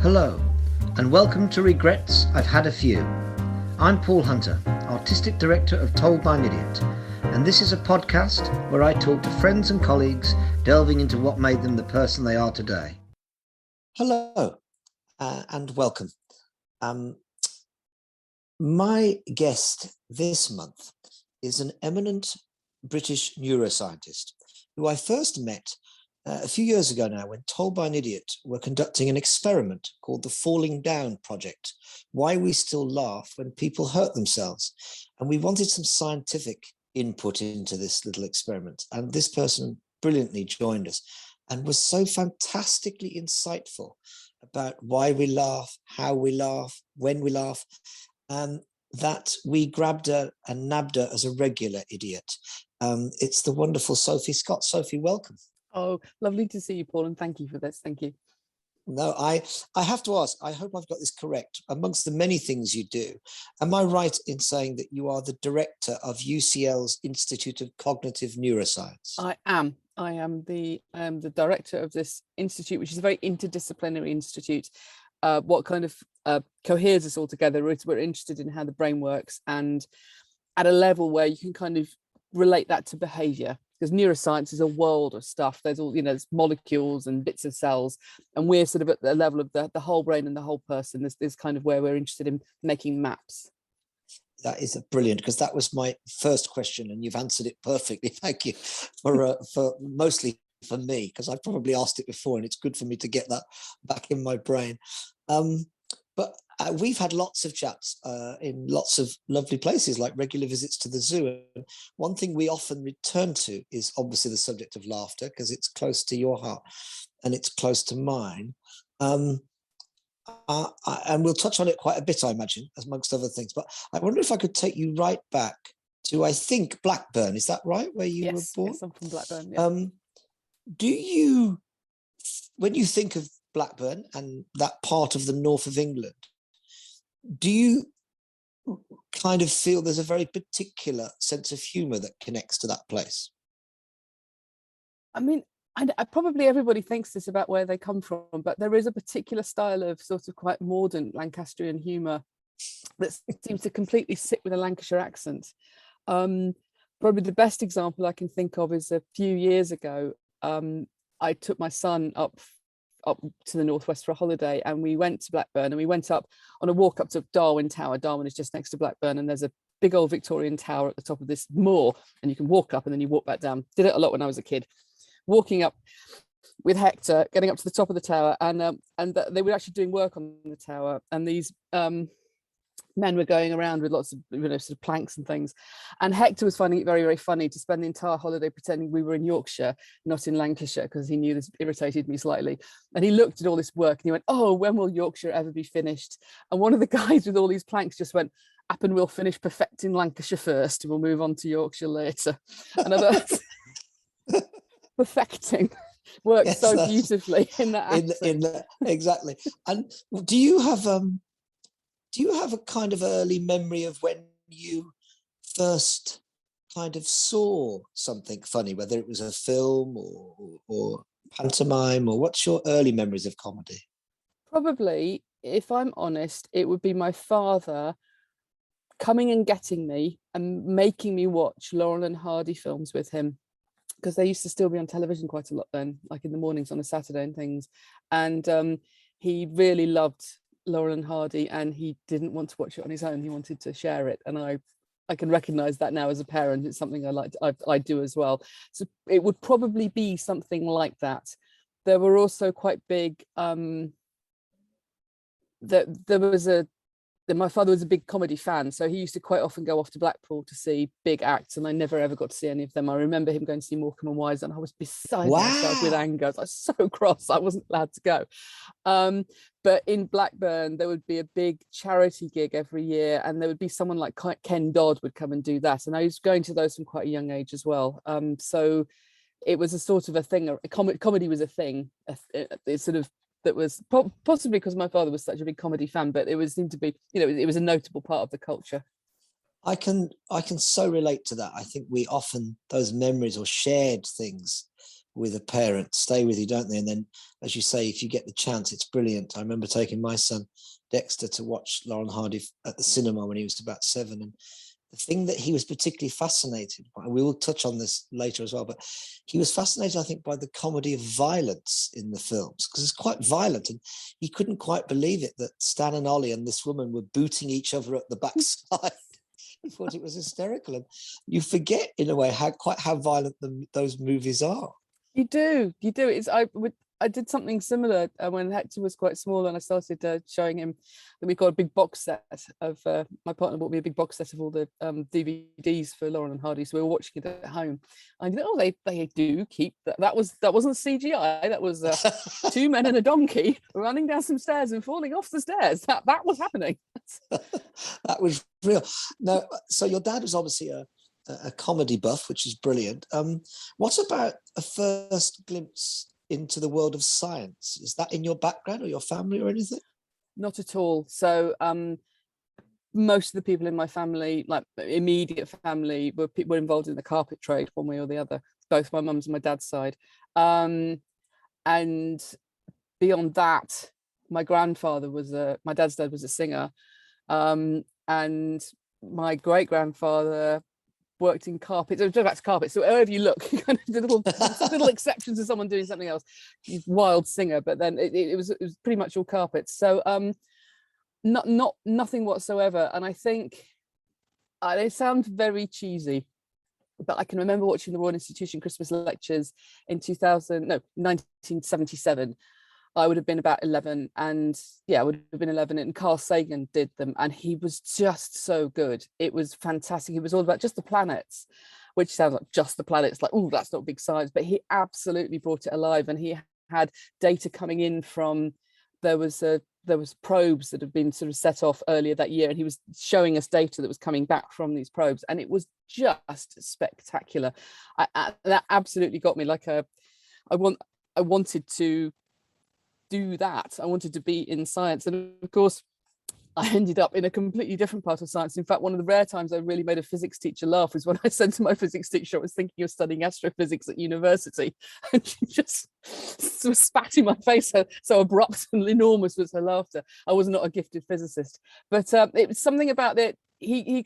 Hello, and welcome to Regrets I've Had a Few. I'm Paul Hunter, Artistic Director of Told by an Idiot, and this is a podcast where I talk to friends and colleagues delving into what made them the person they are today. Hello, and welcome. My guest this month is an eminent British neuroscientist who I first met a few years ago now when Told by an Idiot were conducting an experiment called the Falling Down Project, Why We Still Laugh When People Hurt Themselves. And we wanted some scientific input into this little experiment. And this person brilliantly joined us and was so fantastically insightful about why we laugh, how we laugh, when we laugh, that we grabbed her and nabbed her as a regular idiot. It's the wonderful Sophie Scott. Sophie, welcome. Oh, lovely to see you, Paul, and thank you for this. Thank you. No, I have to ask, I hope I've got this correct. Amongst the many things you do, am I right in saying that you are the director of UCL's Institute of Cognitive Neuroscience? I am the director of this institute, which is a very interdisciplinary institute. What kind of coheres us all together is we're interested in how the brain works, and at a level where you can kind of relate that to behavior. Because neuroscience is a world of stuff. There's all, there's molecules and bits of cells, and we're sort of at the level of the whole brain and the whole person. This is kind of where we're interested in making maps. That is brilliant, because that was my first question, and you've answered it perfectly. Thank you for mostly for me, because I've probably asked it before, and it's good for me to get that back in my brain. But we've had lots of chats in lots of lovely places, like regular visits to the zoo. And one thing we often return to is obviously the subject of laughter, because it's close to your heart and it's close to mine. And we'll touch on it quite a bit, I imagine, amongst other things. But I wonder if I could take you right back to, I think, Blackburn. Is that right, where you were born? Yes, I'm from Blackburn. Yeah. Do you, when you think of Blackburn and that part of the north of England, do you kind of feel there's a very particular sense of humour that connects to that place? I mean, I probably everybody thinks this about where they come from, but there is a particular style of sort of quite modern Lancastrian humour that seems to completely sit with a Lancashire accent. Probably the best example I can think of is a few years ago. I took my son up to the northwest for a holiday, and we went to Blackburn, and we went up on a walk up to Darwin Tower. Darwin is just next to Blackburn, and there's a big old Victorian tower at the top of this moor, and you can walk up and then you walk back down. Did it a lot when I was a kid, walking up with Hector, getting up to the top of the tower, and they were actually doing work on the tower, and these men were going around with lots of sort of planks and things, and Hector was finding it very, very funny to spend the entire holiday pretending we were in Yorkshire, not in Lancashire, because he knew this irritated me slightly. And he looked at all this work and he went, "Oh, when will Yorkshire ever be finished?" And one of the guys with all these planks just went, "Happen we'll finish perfecting Lancashire first and we'll move on to Yorkshire later." And I thought, perfecting works, yes, so beautifully in that accent. Exactly. And do you have a kind of early memory of when you first kind of saw something funny, whether it was a film or pantomime, or what's your early memories of comedy? Probably, if I'm honest, it would be my father coming and getting me and making me watch Laurel and Hardy films with him, because they used to still be on television quite a lot then, like in the mornings on a Saturday and things. And he really loved Laurel and Hardy, and he didn't want to watch it on his own. He wanted to share it, and I can recognize that now as a parent. It's something I do as well. So it would probably be something like that. There were also quite big my father was a big comedy fan, so he used to quite often go off to Blackpool to see big acts, and I never ever got to see any of them. I remember him going to see Morecambe and Wise, and I was beside myself with anger. I was like, so cross I wasn't allowed to go. But in Blackburn there would be a big charity gig every year, and there would be someone like Ken Dodd would come and do that, and I was going to those from quite a young age as well. So it was a sort of a thing. Comedy was a thing. It sort of, that was possibly because my father was such a big comedy fan, but it seemed to be, it was a notable part of the culture. I can so relate to that. I think we often, those memories or shared things with a parent stay with you, don't they? And then, as you say, if you get the chance, it's brilliant. I remember taking my son Dexter to watch Laurel and Hardy at the cinema when he was about 7, and the thing that he was particularly fascinated by, we will touch on this later as well, but he was fascinated, I think, by the comedy of violence in the films, because it's quite violent, and he couldn't quite believe it that Stan and Ollie and this woman were booting each other at the backside. He thought it was hysterical, and you forget in a way how violent those movies are. You do. I did something similar when Hector was quite small, and I started showing him that we got a big box set of. My partner bought me a big box set of all the DVDs for Laurel and Hardy, so we were watching it at home. And they do keep that. That wasn't CGI. That was 2 men and a donkey running down some stairs and falling off the stairs. That was happening. That was real. No, so your dad was obviously a comedy buff, which is brilliant. What about a first glimpse into the world of science? Is that in your background or your family or anything? Not at all. So most of the people in my family, like immediate family, were involved in the carpet trade one way or the other, both my mum's and my dad's side. And beyond that, my grandfather my dad's dad was a singer, and my great grandfather worked in carpets. It was back to carpets. So wherever you look, kind of little exceptions to someone doing something else. He's a wild singer, but then it was pretty much all carpets. So nothing whatsoever. And I think it sounds very cheesy, but I can remember watching the Royal Institution Christmas lectures in 1977. I would have been about 11, and I would have been 11, and Carl Sagan did them, and he was just so good. It was fantastic. It was all about just the planets, which sounds like just the planets, like, oh, that's not big science, but he absolutely brought it alive. And he had data coming in from, there was probes that had been sort of set off earlier that year, and he was showing us data that was coming back from these probes, and it was just spectacular. That absolutely got me. Like I wanted to do that. I wanted to be in science, and of course I ended up in a completely different part of science. In fact, one of the rare times I really made a physics teacher laugh was when I said to my physics teacher I was thinking of studying astrophysics at university, and she just sort of spat in my face. So abrupt and enormous was her laughter. I was not a gifted physicist, but it was something about that. He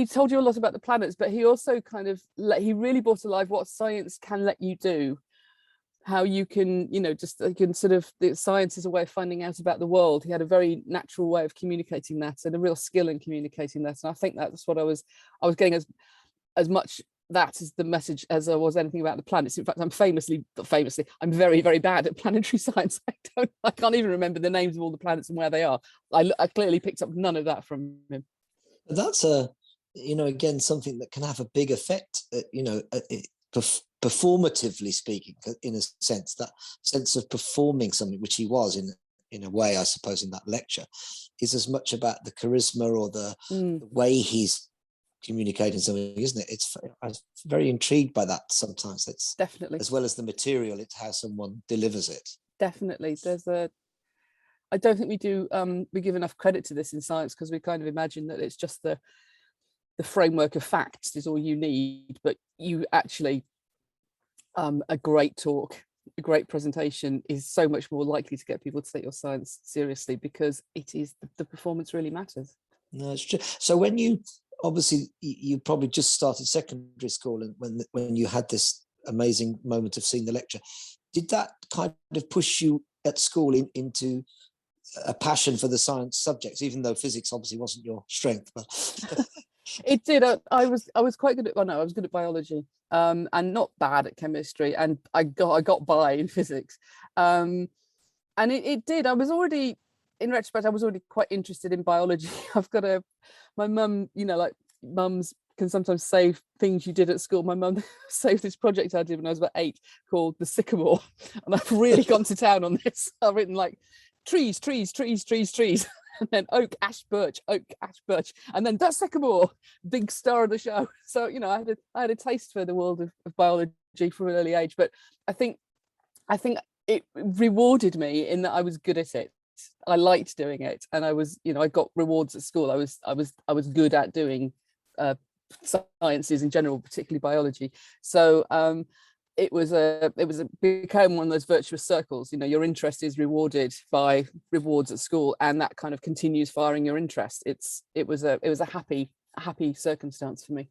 told you a lot about the planets, but he also he really brought alive what science can let you do. How you can, science is a way of finding out about the world. He had a very natural way of communicating that, and a real skill in communicating that. And I think that's what I was getting as much that as the message as I was anything about the planets. In fact, I'm I'm very, very bad at planetary science. I can't even remember the names of all the planets and where they are. I clearly picked up none of that from him. That's again, something that can have a big effect, performatively speaking, in a sense, that sense of performing something, which he was in a way, I suppose, in that lecture, is as much about the charisma or the way he's communicating something, isn't it? I'm very intrigued by that sometimes. It's definitely, as well as the material, it's how someone delivers it. Definitely. I don't think we give enough credit to this in science, because we kind of imagine that it's just the framework of facts is all you need, but you actually a great talk, a great presentation is so much more likely to get people to take your science seriously, because it is the performance really matters. No, it's true. So when you probably just started secondary school, and when you had this amazing moment of seeing the lecture, did that kind of push you at school into a passion for the science subjects, even though physics obviously wasn't your strength? But it did. I was quite good at. I was good at biology, and not bad at chemistry, and I got by in physics, and it did. I was already, in retrospect, I was already quite interested in biology. My mum, like mums can sometimes save things you did at school. My mum saved this project I did when I was about 8 called The Sycamore, and I've really gone to town on this. I've written like trees, and then oak, ash, birch, and then that sycamore, big star of the show. So I had a taste for the world of biology from an early age, but I think it rewarded me in that I was good at it. I liked doing it, and I was, I got rewards at school. I was good at doing sciences in general, particularly biology. So became one of those virtuous circles. You know, your interest is rewarded by rewards at school, and that kind of continues firing your interest. It was a happy circumstance for me.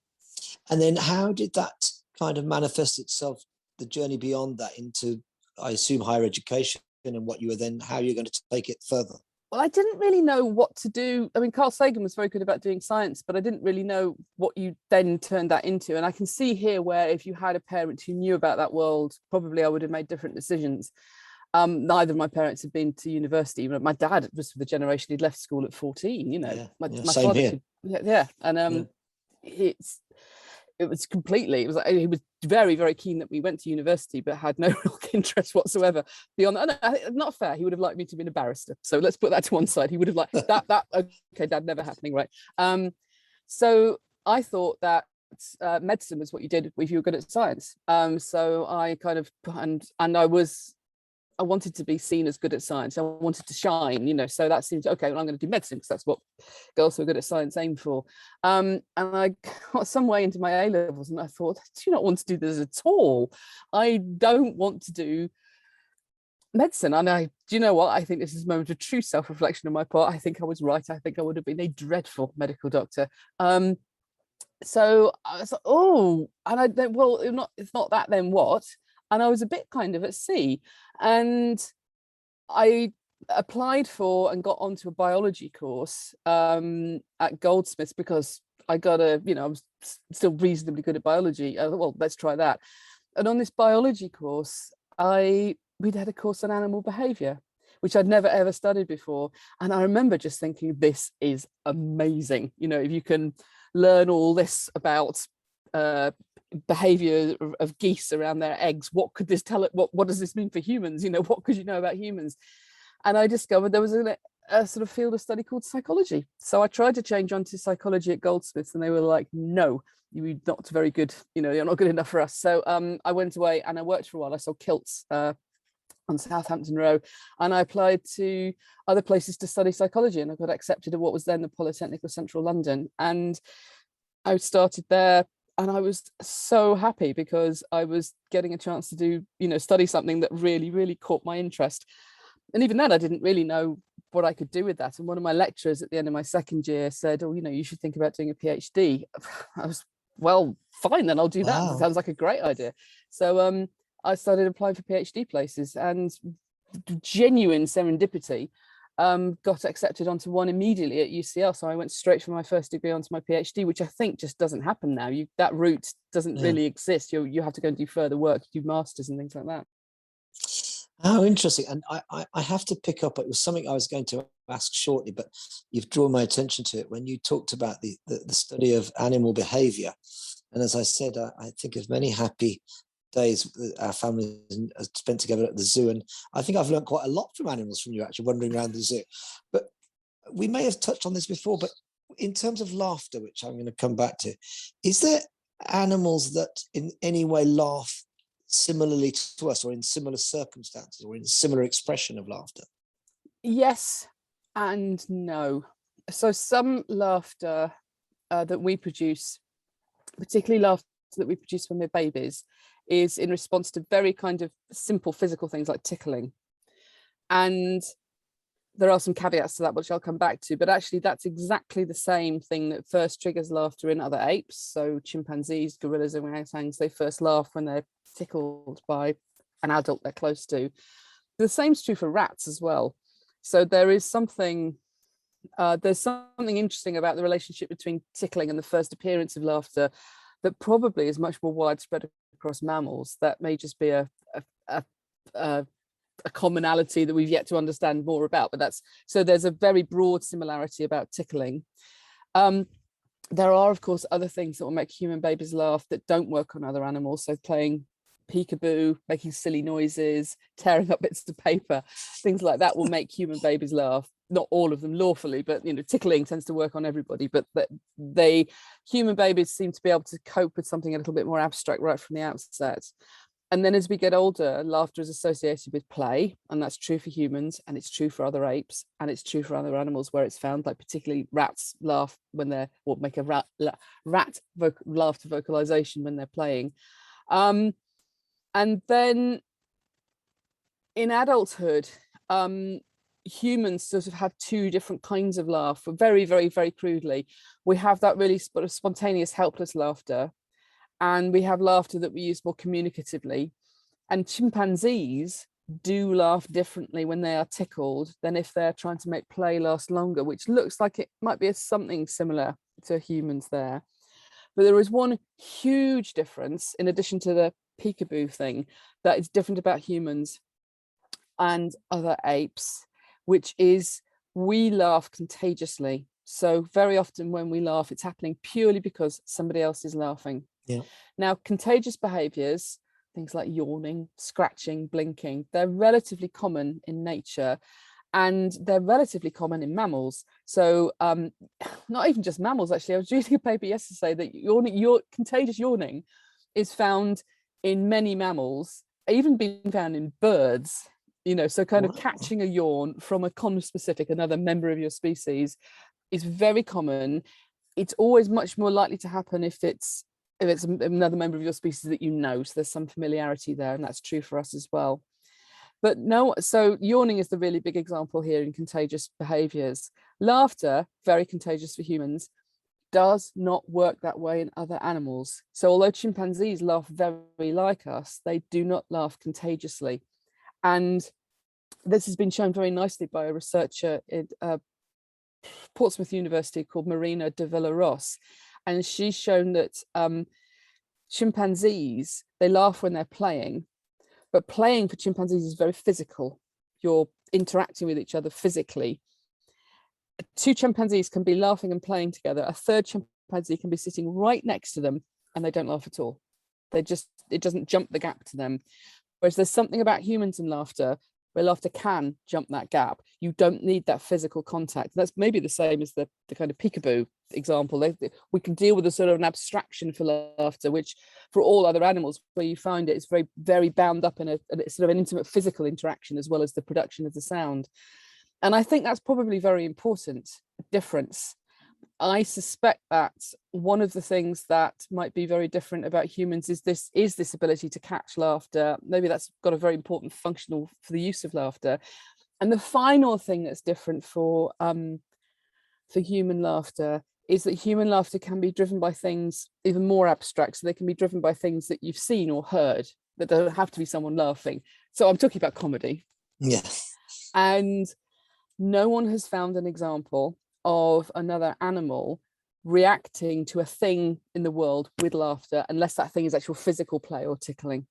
And then how did that kind of manifest itself, the journey beyond that, into, I assume, higher education, and what you were then, how you're going to take it further? Well, I didn't really know what to do. I mean, Carl Sagan was very good about doing science, but I didn't really know what you then turned that into. And I can see here where if you had a parent who knew about that world, probably I would have made different decisions. Neither of my parents had been to university. My dad was the generation he'd left school at 14. You know, my same father here. And it was he was very, very keen that we went to university, but had no real interest whatsoever beyond that. No, not fair. He would have liked me to be a barrister. So let's put that to one side. He would have liked that. Okay, Dad, never happening, right? So I thought that medicine was what you did if you were good at science. So I kind of, and I wanted to be seen as good at science. I wanted to shine, you know, so that seems okay. Well, I'm going to do medicine because that's what girls who are good at science aim for. And I got some way into my A levels, and I thought, I do not want to do this at all. I don't want to do medicine. And do you know what? I think this is a moment of true self-reflection on my part. I think I was right. I think I would have been a dreadful medical doctor. So I was like, oh, and I then, well, it's not that, then what? And I was a bit kind of at sea, and I applied for and got onto a biology course at Goldsmiths because I was still reasonably good at biology. I thought, well, let's try that. And on this biology course, we'd had a course on animal behavior, which I'd never ever studied before. And I remember just thinking, this is amazing. You know, if you can learn all this about behavior of geese around their eggs, what could this tell it? What does this mean for humans? You know, what could you know about humans? And I discovered there was a sort of field of study called psychology. So I tried to change onto psychology at Goldsmiths, and they were like, no, you're not very good, you know, you're not good enough for us. So I went away and I worked for a while. I sold kilts on Southampton Row, and I applied to other places to study psychology, and I got accepted at what was then the Polytechnic of Central London. And I started there, and I was so happy because I was getting a chance to do, you know, study something that really, really caught my interest. And even then, I didn't really know what I could do with that. And one of my lecturers at the end of my second year said, oh, you know, you should think about doing a PhD. I was, well, fine, then I'll do that. It sounds like a great idea. So I started applying for PhD places, and genuine serendipity, got accepted onto one immediately at UCL. So I went straight from my first degree onto my PhD, which I think just doesn't happen now. That route doesn't really exist. You have to go and do further work, do masters and things like that. How interesting. And I have to pick up, it was something I was going to ask shortly, but you've drawn my attention to it when you talked about the study of animal behavior. And as I said, I think of many happy days that our family spent together at the zoo, and I think I've learned quite a lot from animals from you, actually, wandering around the zoo. But we may have touched on this before, but in terms of laughter, which I'm going to come back to, is there animals that in any way laugh similarly to us, or in similar circumstances, or in similar expression of laughter? Yes and no. So some laughter that we produce, particularly laughter that we produce when we're babies, is in response to very kind of simple physical things like tickling. And there are some caveats to that, which I'll come back to, but actually that's exactly the same thing that first triggers laughter in other apes. So chimpanzees, gorillas, and orangutans, they first laugh when they're tickled by an adult they're close to. The same is true for rats as well. So there's something interesting about the relationship between tickling and the first appearance of laughter that probably is much more widespread across mammals. That may just be a commonality that we've yet to understand more about, but so there's a very broad similarity about tickling. There are, of course, other things that will make human babies laugh that don't work on other animals. So playing peekaboo, making silly noises, tearing up bits of paper, things like that will make human babies laugh. Not all of them lawfully, but you know, tickling tends to work on everybody. But human babies seem to be able to cope with something a little bit more abstract right from the outset. And then as we get older, laughter is associated with play, and that's true for humans, and it's true for other apes, and it's true for other animals where it's found, like particularly rats laugh when make a rat laugh to vocalization when they're playing. And And then in adulthood, humans sort of have two different kinds of laugh. Very, very, very crudely, we have that really sort of spontaneous, helpless laughter, and we have laughter that we use more communicatively. And chimpanzees do laugh differently when they are tickled than if they're trying to make play last longer, which looks like it might be something similar to humans there. But there is one huge difference, in addition to the peekaboo thing, that is different about humans and other apes, which is we laugh contagiously. So very often when we laugh, it's happening purely because somebody else is laughing. Yeah. Now, contagious behaviors, things like yawning, scratching, blinking, they're relatively common in nature, and they're relatively common in mammals. So not even just mammals, actually. I was reading a paper yesterday that contagious yawning is found in many mammals, even being found in birds, so kind of catching a yawn from a conspecific, another member of your species, is very common. It's always much more likely to happen if it's another member of your species that so there's some familiarity there, and that's true for us as well. But no, so yawning is the really big example here in contagious behaviors. Laughter, very contagious for humans, does not work that way in other animals. So although chimpanzees laugh very like us, they do not laugh contagiously. And this has been shown very nicely by a researcher at Portsmouth University called Marina de Villaros. And she's shown that chimpanzees, they laugh when they're playing, but playing for chimpanzees is very physical. You're interacting with each other physically. Two chimpanzees can be laughing and playing together. A third chimpanzee can be sitting right next to them and they don't laugh at all. It doesn't jump the gap to them. Whereas there's something about humans and laughter where laughter can jump that gap. You don't need that physical contact. That's maybe the same as the kind of peekaboo example. We can deal with a sort of an abstraction for laughter, which for all other animals, where you find it's very, very bound up in a sort of an intimate physical interaction as well as the production of the sound. And I think that's probably very important difference. I suspect that one of the things that might be very different about humans is this ability to catch laughter. Maybe that's got a very important functional for the use of laughter. And the final thing that's different for human laughter is that human laughter can be driven by things even more abstract. So they can be driven by things that you've seen or heard that don't have to be someone laughing. So I'm talking about comedy. Yeah. And no one has found an example of another animal reacting to a thing in the world with laughter, unless that thing is actual physical play or tickling.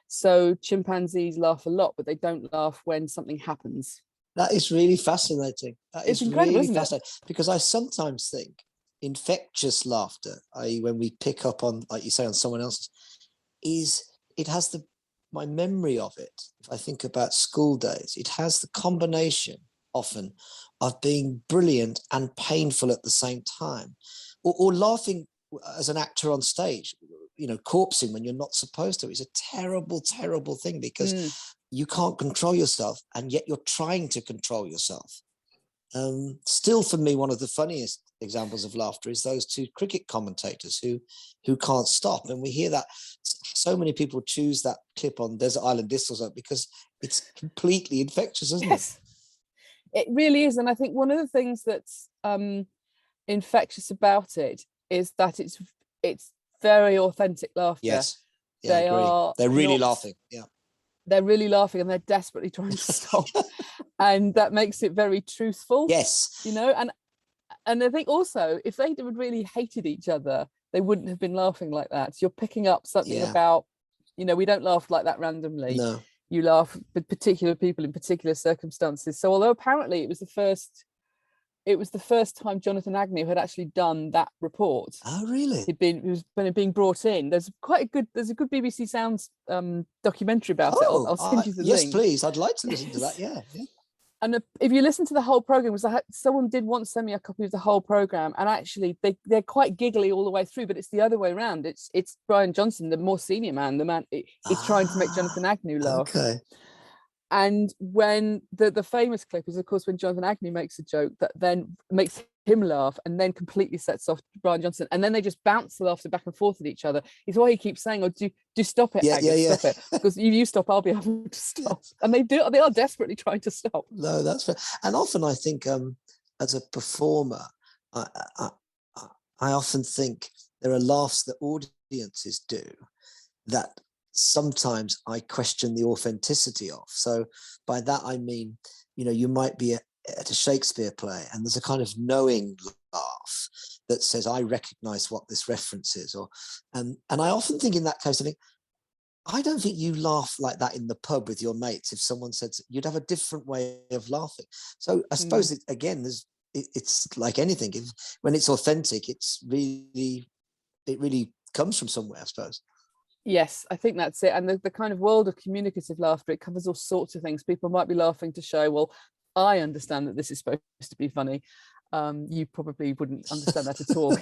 So chimpanzees laugh a lot, but they don't laugh when something happens. That is really fascinating. It's incredible, isn't it? Because I sometimes think infectious laughter, i.e. when we pick up on, like you say, on someone else's, it has my memory of it. If I think about school days, it has the combination often of being brilliant and painful at the same time, or laughing as an actor on stage, corpsing when you're not supposed to. It's a terrible, terrible thing because you can't control yourself, and yet you're trying to control yourself. Still, for me, one of the funniest examples of laughter is those two cricket commentators who can't stop. And we hear that so many people choose that clip on Desert Island Discs or something because it's completely infectious, isn't it? It really is. And I think one of the things that's infectious about it is that it's very authentic laughter. Yes. Yeah, I agree. They're really laughing. Yeah. They're really laughing and they're desperately trying to stop. And that makes it very truthful. Yes. And I think also if they really hated each other, they wouldn't have been laughing like that. So you're picking up something about, we don't laugh like that randomly. No. You laugh with particular people in particular circumstances. So although apparently it was the first time Jonathan Agnew had actually done that report. Oh, really? He was being brought in. There's a good BBC Sounds documentary about it. I'll send you the link. Yes, please. I'd like to listen to that. Yeah. And if you listen to the whole program, someone did once send me a copy of the whole program, and actually they're quite giggly all the way through, but it's the other way around. It's Brian Johnson, the more senior man, is trying to make Jonathan Agnew laugh. Okay. And when the famous clip is, of course, when Jonathan Agnew makes a joke that then makes him laugh, and then completely sets off Brian Johnson, and then they just bounce the laughter back and forth at each other. It's why he keeps saying, "Oh, do stop it, Agus, stop it," because if you stop, I'll be able to stop. And they are desperately trying to stop. No, that's fair. And often I think, as a performer, I often think there are laughs that audiences do that sometimes I question the authenticity of. So by that I mean, you might be at a Shakespeare play and there's a kind of knowing laugh that says, I recognize what this reference is, and I often think in that case, I don't think you laugh like that in the pub with your mates. If someone said, you'd have a different way of laughing. So I suppose it's like anything. When it's authentic, it really comes from somewhere, I suppose. Yes, I think that's it. And the kind of world of communicative laughter, it covers all sorts of things. People might be laughing to show, well, I understand that this is supposed to be funny. You probably wouldn't understand that at all.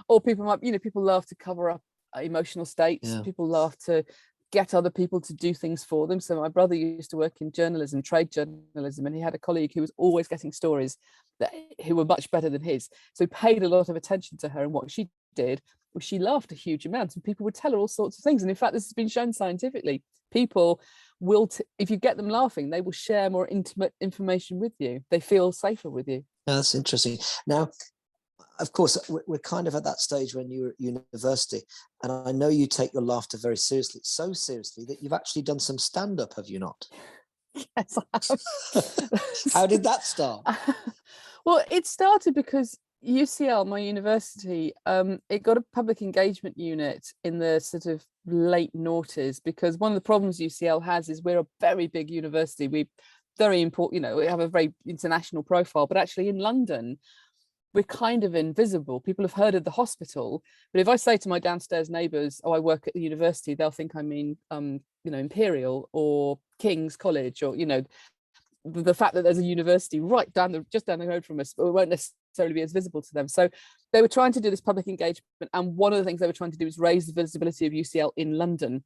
Or people might, people laugh to cover up emotional states. Yeah. People laugh to get other people to do things for them. So my brother used to work in journalism, trade journalism, and he had a colleague who was always getting stories who were much better than his. So he paid a lot of attention to her, and what she did was she laughed a huge amount, and people would tell her all sorts of things. And in fact, this has been shown scientifically. People will, if you get them laughing, they will share more intimate information with you. They feel safer with you. That's interesting. Now, of course, we're kind of at that stage when you're at university, and I know you take your laughter very seriously, so seriously that you've actually done some stand-up, have you not? Yes, I have. How did that start? Well, it started because UCL, my university, it got a public engagement unit in the sort of late noughties, because one of the problems UCL has is we're a very big university. We're very important, we have a very international profile, but actually in London, we're kind of invisible. People have heard of the hospital, but if I say to my downstairs neighbours, "Oh, I work at the university," they'll think I mean, Imperial or King's College, or the fact that there's a university just down the road from us, but it won't necessarily be as visible to them. So they were trying to do this public engagement, and one of the things they were trying to do is raise the visibility of UCL in London.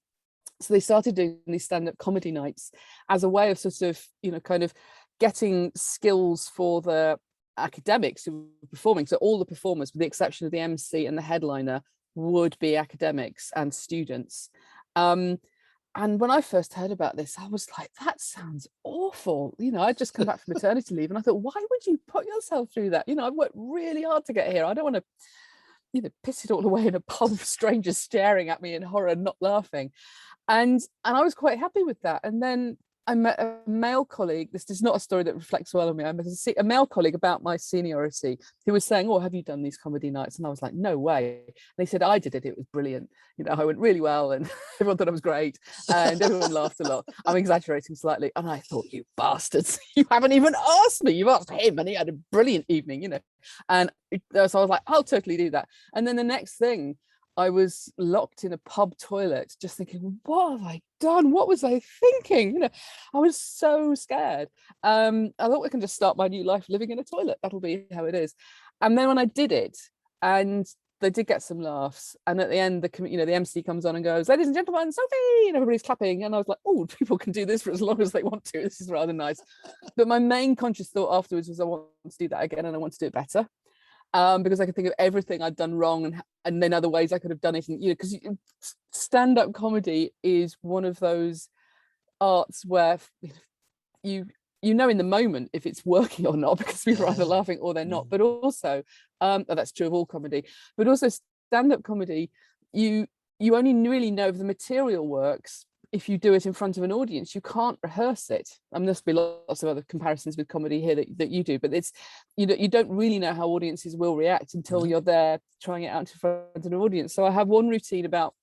So they started doing these stand-up comedy nights as a way of sort of, kind of getting skills for the academics who were performing. So all the performers, with the exception of the MC and the headliner, would be academics and students. And when I first heard about this, I was like, that sounds awful. I'd just come back from maternity leave, and I thought, why would you put yourself through that? I've worked really hard to get here. I don't want to, piss it all away in a pub with strangers staring at me in horror and not laughing. And I was quite happy with that. And then I met a male colleague. This is not a story that reflects well on me. I met a male colleague about my seniority who was saying, "Oh, have you done these comedy nights?" And I was like, "No way." And they said, "I did it. It was brilliant. I went really well, and everyone thought I was great, and everyone laughed a lot." I'm exaggerating slightly. And I thought, "You bastards, you haven't even asked me. You've asked him, and he had a brilliant evening, And so I was like, "I'll totally do that." And then the next thing, I was locked in a pub toilet, just thinking, what have I done? What was I thinking? I was so scared. I thought I can just start my new life living in a toilet. That'll be how it is. And then when I did it, and they did get some laughs, and at the end, the MC comes on and goes, "Ladies and gentlemen, Sophie," and everybody's clapping. And I was like, "Oh, people can do this for as long as they want to. This is rather nice." But my main conscious thought afterwards was, I want to do that again, and I want to do it better. Because I could think of everything I'd done wrong, and then other ways I could have done it. And because stand-up comedy is one of those arts where you in the moment if it's working or not, because people are either laughing or they're not. But also, that's true of all comedy. But also stand-up comedy, you only really know if the material works if you do it in front of an audience. You can't rehearse it. And there'll be lots of other comparisons with comedy here that you do, but it's you don't really know how audiences will react until you're there trying it out in front of an audience. So I have one routine about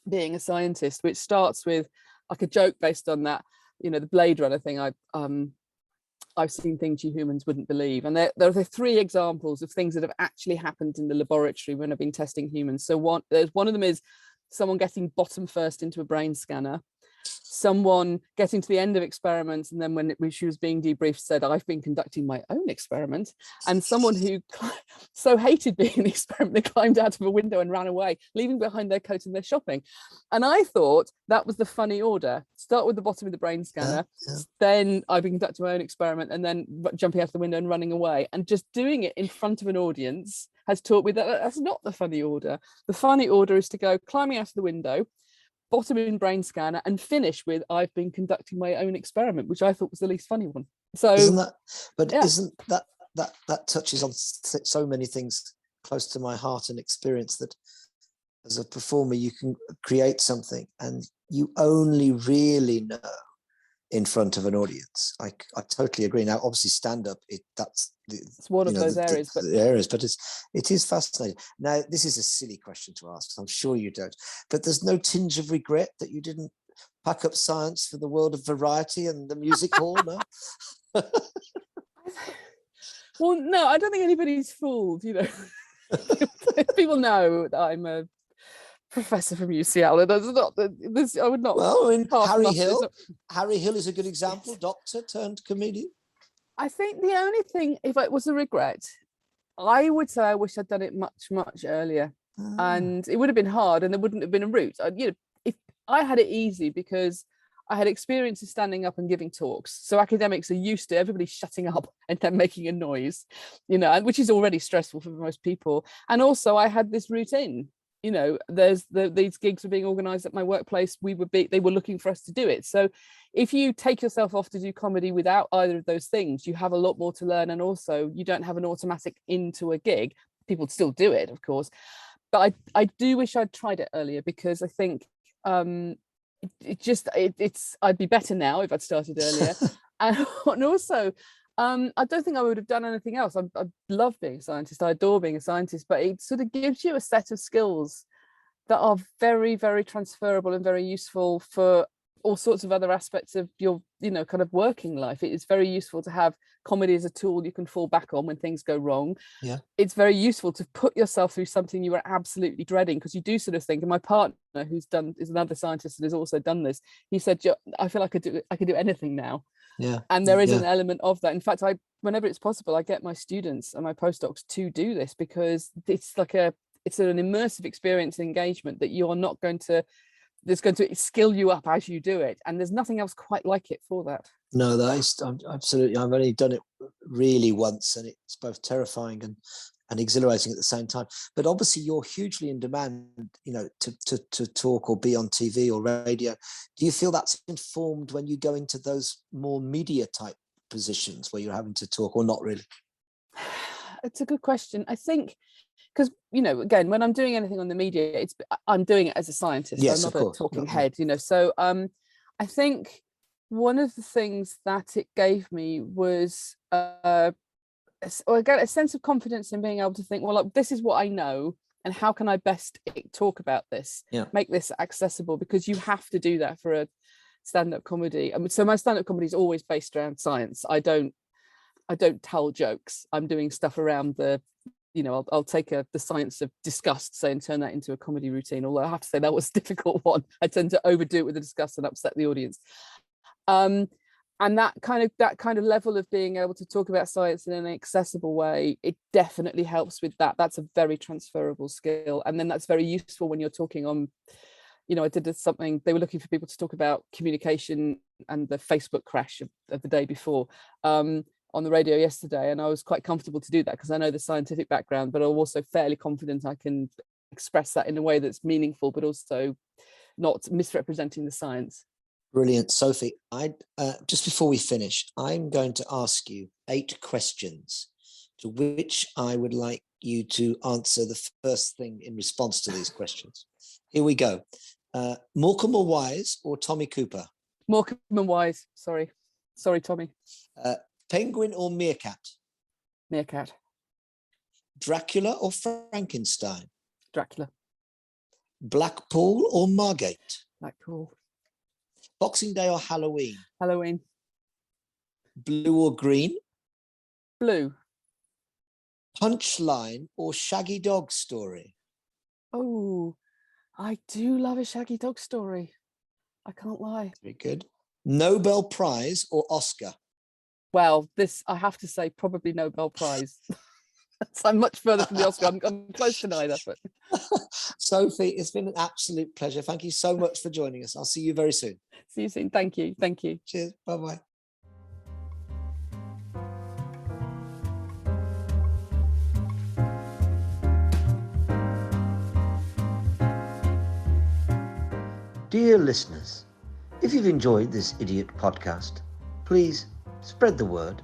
being a scientist, which starts with like a joke based on that, the Blade Runner thing. I've seen things you humans wouldn't believe, and there are 3 examples of things that have actually happened in the laboratory when I've been testing humans. So one of them is someone getting bottom first into a brain scanner. someone getting to the end of experiments, and then when she was being debriefed said, I've been conducting my own experiment, and someone who so hated being in the experiment they climbed out of a window and ran away, leaving behind their coat and their shopping. And I thought that was the funny order: start with the bottom of the brain scanner, then I've been conducting my own experiment, and then jumping out the window and running away. And just doing it in front of an audience has taught me that that's not the funny order. The funny order is to go climbing out of the window, bottom in brain scanner, and finish with I've been conducting my own experiment, which I thought was the least funny one. So isn't that touches on so many things close to my heart and experience, that as a performer you can create something and you only really know in front of an audience. I totally agree. Now obviously stand-up, it's one of those areas, but it is fascinating. Now this is a silly question to ask, I'm sure you don't, but there's no tinge of regret that you didn't pack up science for the world of variety and the music hall? No. Well, no, I don't think anybody's fooled, people know that I'm a professor from UCL. That's not this. I would not. Well, I mean, Harry Hill is a good example. Doctor turned comedian. I think the only thing, if it was a regret, I would say I wish I'd done it much earlier, and it would have been hard, and there wouldn't have been a route. If I had it easy because I had experience of standing up and giving talks, so academics are used to everybody shutting up and then making a noise, which is already stressful for most people. And also, I had this routine. There's these gigs were being organized at my workplace. They were looking for us to do it. So if you take yourself off to do comedy without either of those things, you have a lot more to learn. And also you don't have an automatic into a gig. People still do it, of course. But I do wish I'd tried it earlier, because I think I'd be better now if I'd started earlier. and also, I don't think I would have done anything else. I love being a scientist. I adore being a scientist, but it sort of gives you a set of skills that are very, very transferable and very useful for all sorts of other aspects of your, kind of working life. It is very useful to have comedy as a tool you can fall back on when things go wrong. Yeah. It's very useful to put yourself through something you are absolutely dreading, because you do sort of think, and my partner, is another scientist and has also done this, he said, I feel like I could do anything now. Yeah. And there is an element of that. In fact, whenever it's possible, I get my students and my postdocs to do this, because it's an immersive experience and engagement that you're not going to, that's going to skill you up as you do it. And there's nothing else quite like it for that. No, absolutely. I've only done it really once, and it's both terrifying and exhilarating at the same time. But obviously you're hugely in demand, to talk or be on TV or radio. Do you feel that's informed when you go into those more media type positions where you're having to talk, or not really? It's a good question. I think because, again, when I'm doing anything on the media, I'm doing it as a scientist. Yes, I'm not a talking head, So I think one of the things that it gave me was a sense of confidence in being able to think, well, this is what I know, and how can I best talk about this, make this accessible, because you have to do that for a stand-up comedy. So my stand-up comedy is always based around science. I don't tell jokes. I'm doing stuff around the, I'll take the science of disgust, say, and turn that into a comedy routine. Although I have to say that was a difficult one. I tend to overdo it with the disgust and upset the audience. And that kind of level of being able to talk about science in an accessible way, it definitely helps with that. That's a very transferable skill. And then that's very useful when you're talking on, I did something, they were looking for people to talk about communication and the Facebook crash of the day before on the radio yesterday. And I was quite comfortable to do that because I know the scientific background, but I'm also fairly confident I can express that in a way that's meaningful, but also not misrepresenting the science. Brilliant. Sophie, just before we finish, I'm going to ask you 8 questions to which I would like you to answer the first thing in response to these questions. Here we go. Morecambe or Wise or Tommy Cooper? Morecambe and Wise. Sorry, Tommy. Penguin or Meerkat? Meerkat. Dracula or Frankenstein? Dracula. Blackpool or Margate? Blackpool. Boxing Day or Halloween? Halloween. Blue or green? Blue. Punchline or Shaggy Dog Story? Oh, I do love a Shaggy Dog Story. I can't lie. Very good. Nobel Prize or Oscar? Well, this, I have to say, probably Nobel Prize. So I'm much further from the Oscar. I'm close to neither. But Sophie, it's been an absolute pleasure. Thank you so much for joining us. I'll see you very soon. see you soon. Thank you. Thank you. Cheers. Bye-bye. Dear listeners, if you've enjoyed this idiot podcast, please spread the word